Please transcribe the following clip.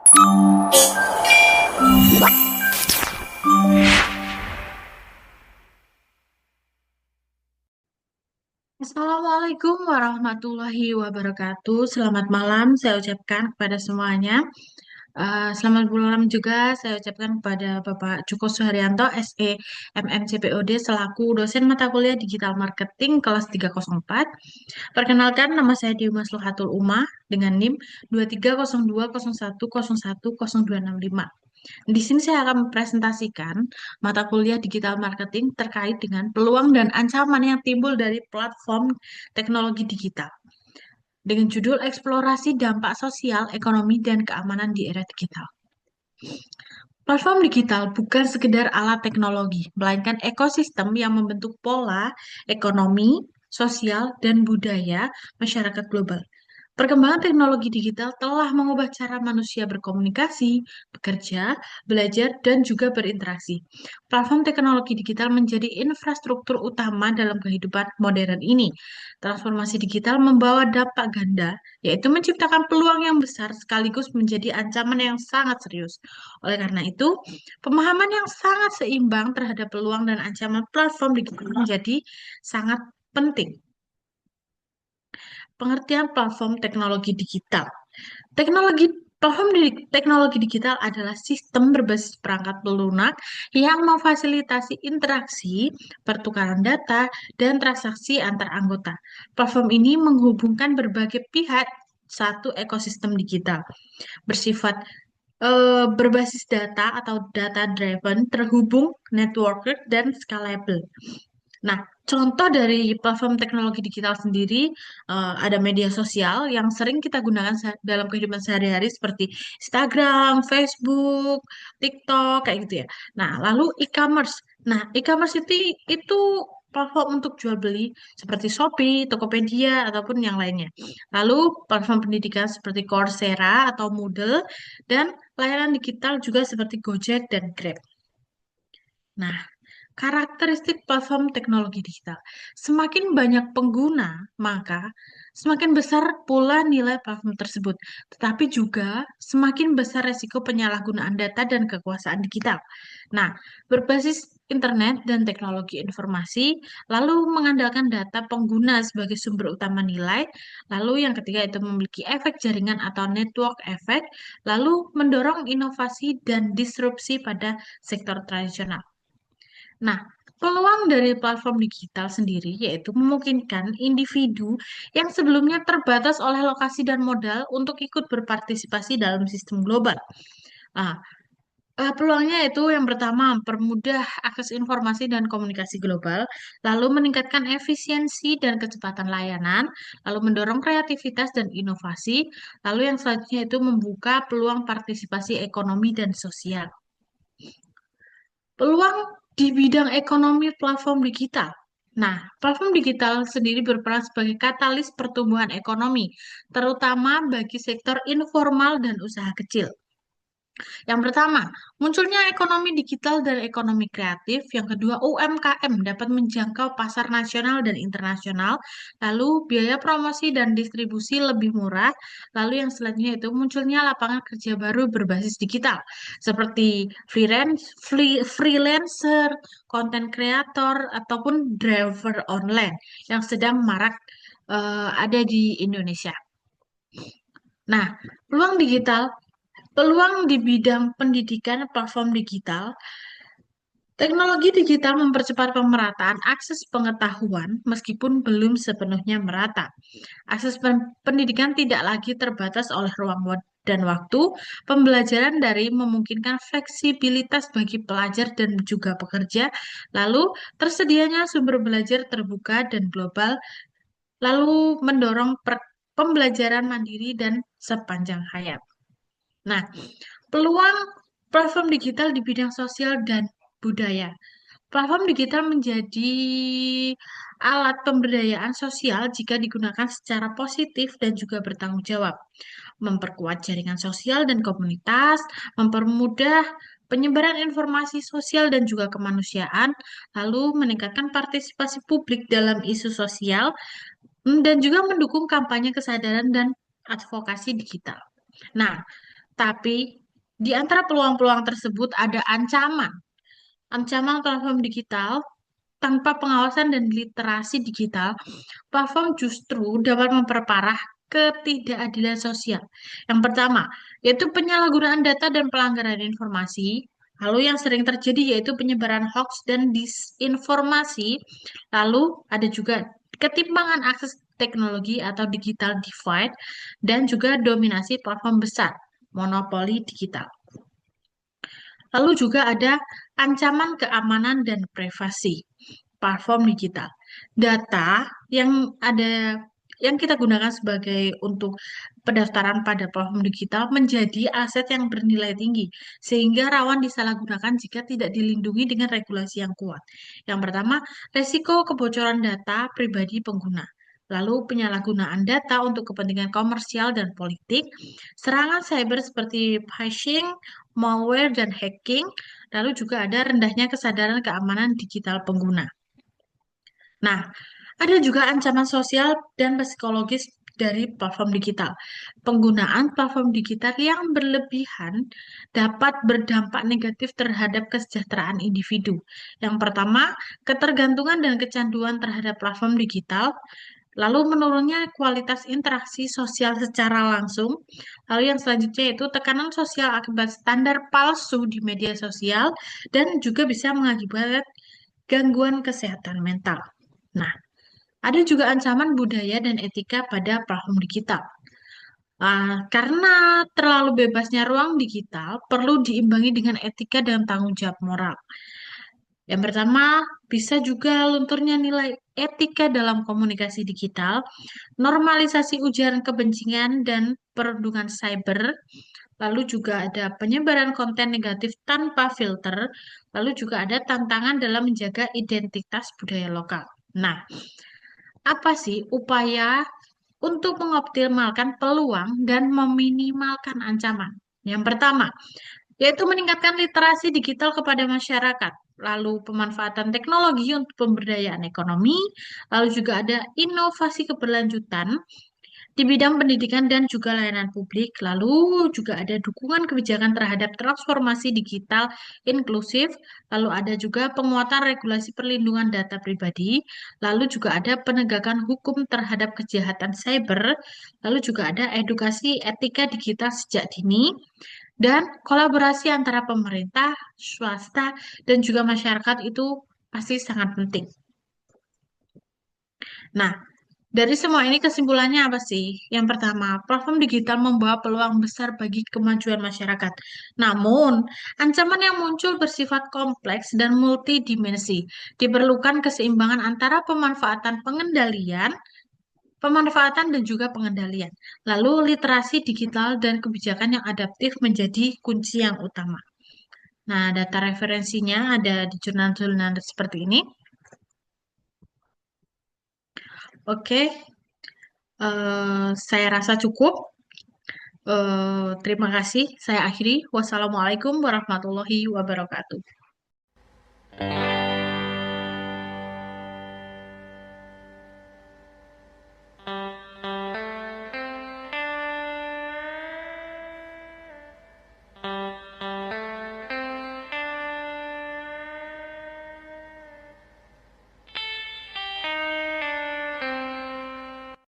Assalamualaikum warahmatullahi wabarakatuh. Selamat malam saya ucapkan kepada semuanya. Selamat malam juga saya ucapkan kepada Bapak Joko Suharyanto, SE MMCPOD selaku dosen mata kuliah Digital Marketing kelas 304. Perkenalkan, nama saya Dewi Masluhatul Umah dengan NIM 2302010100265. Di sini saya akan mempresentasikan mata kuliah digital marketing terkait dengan peluang dan ancaman yang timbul dari platform teknologi digital dengan judul Eksplorasi Dampak Sosial, Ekonomi, dan Keamanan di Era Digital. Platform digital bukan sekedar alat teknologi, melainkan ekosistem yang membentuk pola ekonomi, sosial, dan budaya masyarakat global. Perkembangan teknologi digital telah mengubah cara manusia berkomunikasi, bekerja, belajar, dan juga berinteraksi. Platform teknologi digital menjadi infrastruktur utama dalam kehidupan modern ini. Transformasi digital membawa dampak ganda, yaitu menciptakan peluang yang besar sekaligus menjadi ancaman yang sangat serius. Oleh karena itu, pemahaman yang sangat seimbang terhadap peluang dan ancaman platform digital menjadi sangat penting. Pengertian platform teknologi digital. Teknologi teknologi digital adalah sistem berbasis perangkat lunak yang memfasilitasi interaksi, pertukaran data, dan transaksi antar anggota. Platform ini menghubungkan berbagai pihak satu ekosistem digital bersifat berbasis data atau data driven, terhubung, networked, dan scalable. Nah, contoh dari platform teknologi digital sendiri ada media sosial yang sering kita gunakan dalam kehidupan sehari-hari seperti Instagram, Facebook, TikTok kayak gitu ya. Nah, lalu e-commerce. Nah, e-commerce itu platform untuk jual beli seperti Shopee, Tokopedia ataupun yang lainnya. Lalu platform pendidikan seperti Coursera atau Moodle dan layanan digital juga seperti Gojek dan Grab. Nah, karakteristik platform teknologi digital. Semakin banyak pengguna, maka semakin besar pula nilai platform tersebut. Tetapi juga semakin besar resiko penyalahgunaan data dan kekuasaan digital. Nah, berbasis internet dan teknologi informasi, lalu mengandalkan data pengguna sebagai sumber utama nilai, lalu yang ketiga itu memiliki efek jaringan atau network effect, lalu mendorong inovasi dan disrupsi pada sektor tradisional. Nah, peluang dari platform digital sendiri yaitu memungkinkan individu yang sebelumnya terbatas oleh lokasi dan modal untuk ikut berpartisipasi dalam sistem global. Nah, peluangnya itu yang pertama, mempermudah akses informasi dan komunikasi global, lalu meningkatkan efisiensi dan kecepatan layanan, lalu mendorong kreativitas dan inovasi, lalu yang selanjutnya itu membuka peluang partisipasi ekonomi dan sosial. Peluang di bidang ekonomi platform digital. Nah, platform digital sendiri berperan sebagai katalis pertumbuhan ekonomi, terutama bagi sektor informal dan usaha kecil. Yang pertama, munculnya ekonomi digital dan ekonomi kreatif. Yang kedua, UMKM dapat menjangkau pasar nasional dan internasional. Lalu, biaya promosi dan distribusi lebih murah. Lalu, yang selanjutnya itu munculnya lapangan kerja baru berbasis digital, seperti freelancer, content creator, ataupun driver online yang sedang marak ada di Indonesia. Nah, peluang digital Peluang di bidang pendidikan platform digital. Teknologi digital mempercepat pemerataan akses pengetahuan meskipun belum sepenuhnya merata. Akses pendidikan tidak lagi terbatas oleh ruang dan waktu. Pembelajaran dari memungkinkan fleksibilitas bagi pelajar dan juga pekerja. Lalu, tersedianya sumber belajar terbuka dan global. Lalu, mendorong pembelajaran mandiri dan sepanjang hayat. Nah, peluang platform digital di bidang sosial dan budaya. Platform digital menjadi alat pemberdayaan sosial jika digunakan secara positif dan juga bertanggung jawab. Memperkuat jaringan sosial dan komunitas, mempermudah penyebaran informasi sosial dan juga kemanusiaan, lalu meningkatkan partisipasi publik dalam isu sosial, dan juga mendukung kampanye kesadaran dan advokasi digital. Nah, Tapi di antara peluang-peluang tersebut ada ancaman. Ancaman platform digital tanpa pengawasan dan literasi digital, platform justru dapat memperparah ketidakadilan sosial. Yang pertama, yaitu penyalahgunaan data dan pelanggaran informasi. Lalu yang sering terjadi yaitu penyebaran hoax dan disinformasi. Lalu ada juga ketimpangan akses teknologi atau digital divide dan juga dominasi platform besar, monopoli digital. Lalu juga ada ancaman keamanan dan privasi platform digital. Data yang kita gunakan sebagai untuk pendaftaran pada platform digital menjadi aset yang bernilai tinggi sehingga rawan disalahgunakan jika tidak dilindungi dengan regulasi yang kuat. Yang pertama, resiko kebocoran data pribadi pengguna. Lalu penyalahgunaan data untuk kepentingan komersial dan politik, serangan cyber seperti phishing, malware, dan hacking, lalu juga ada rendahnya kesadaran keamanan digital pengguna. Nah, ada juga ancaman sosial dan psikologis dari platform digital. Penggunaan platform digital yang berlebihan dapat berdampak negatif terhadap kesejahteraan individu. Yang pertama, ketergantungan dan kecanduan terhadap platform digital. Lalu menurunnya kualitas interaksi sosial secara langsung. Lalu yang selanjutnya yaitu tekanan sosial akibat standar palsu di media sosial dan juga bisa mengakibatkan gangguan kesehatan mental. Nah, ada juga ancaman budaya dan etika pada platform digital. Karena terlalu bebasnya ruang digital, perlu diimbangi dengan etika dan tanggung jawab moral. Yang pertama, bisa juga lunturnya nilai etika dalam komunikasi digital, normalisasi ujaran kebencian dan perundungan cyber, lalu juga ada penyebaran konten negatif tanpa filter, lalu juga ada tantangan dalam menjaga identitas budaya lokal. Nah, apa sih upaya untuk mengoptimalkan peluang dan meminimalkan ancaman? Yang pertama, yaitu meningkatkan literasi digital kepada masyarakat, lalu pemanfaatan teknologi untuk pemberdayaan ekonomi, lalu juga ada inovasi keberlanjutan di bidang pendidikan dan juga layanan publik, lalu juga ada dukungan kebijakan terhadap transformasi digital inklusif, lalu ada juga penguatan regulasi perlindungan data pribadi, lalu juga ada penegakan hukum terhadap kejahatan cyber, lalu juga ada edukasi etika digital sejak dini, dan kolaborasi antara pemerintah, swasta, dan juga masyarakat itu pasti sangat penting. Nah, dari semua ini kesimpulannya apa sih? Yang pertama, platform digital membawa peluang besar bagi kemajuan masyarakat. Namun, ancaman yang muncul bersifat kompleks dan multidimensi. Diperlukan keseimbangan antara pemanfaatan dan juga pengendalian. Lalu, literasi digital dan kebijakan yang adaptif menjadi kunci yang utama. Nah, data referensinya ada di jurnal-jurnal seperti ini. Oke, saya rasa cukup. Terima kasih. Saya akhiri. Wassalamualaikum warahmatullahi wabarakatuh.